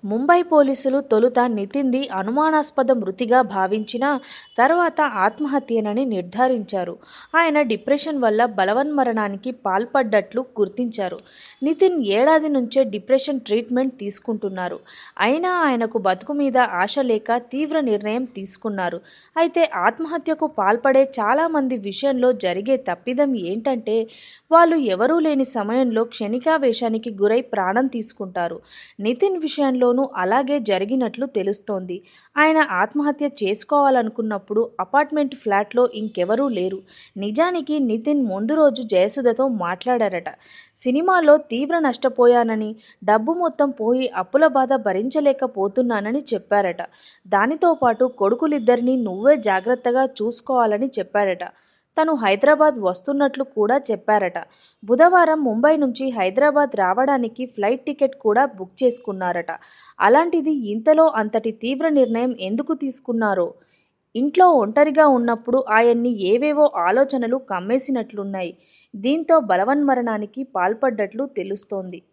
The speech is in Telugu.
ముంబై పోలీసులు తొలుత నితిన్ది అనుమానాస్పద మృతిగా భావించినా తర్వాత ఆత్మహత్యనని నిర్ధారించారు. ఆయన డిప్రెషన్ వల్ల బలవన్మరణానికి పాల్పడ్డట్లు గుర్తించారు. నితిన్ ఏడాది నుంచే డిప్రెషన్ ట్రీట్మెంట్ తీసుకుంటున్నారు. అయినా ఆయనకు బతుకు మీద ఆశ లేక తీవ్ర నిర్ణయం తీసుకున్నారు. అయితే ఆత్మహత్యకు పాల్పడే చాలామంది విషయంలో జరిగే తప్పిదం ఏంటంటే వాళ్ళు ఎవరూ లేని సమయంలో క్షణికావేశానికి గురై ప్రాణం తీసుకుంటారు. నితిన్ విషయంలోనూ అలాగే జరిగినట్లు తెలుస్తోంది. ఆయన ఆత్మహత్య చేసుకోవాలనుకున్నప్పుడు అపార్ట్మెంట్ ఫ్లాట్లో ఇంకెవరూ లేరు. నిజానికి నితిన్ ముందు రోజు జయసుధతో మాట్లాడారట. సినిమాలో తీవ్ర నష్టపోయానని, డబ్బు మొత్తం పోయి అప్పుల బాధ భరించలేకపోతున్నానని చెప్పారట. దానితో పాటు కొడుకులిద్దరినీ నువ్వే జాగ్రత్తగా చూసుకోవాలని చెప్పాడట. తను హైదరాబాద్ వస్తున్నట్లు కూడా చెప్పారట. బుధవారం ముంబై నుంచి హైదరాబాద్ రావడానికి ఫ్లైట్ టికెట్ కూడా బుక్ చేసుకున్నారట. అలాంటిది ఇంతలో అంతటి తీవ్ర నిర్ణయం ఎందుకు తీసుకున్నారో? ఇంట్లో ఒంటరిగా ఉన్నప్పుడు ఆయన్ని ఏవేవో ఆలోచనలు కమ్మేసినట్లున్నాయి. దీంతో బలవన్మరణానికి పాల్పడ్డట్లు తెలుస్తోంది.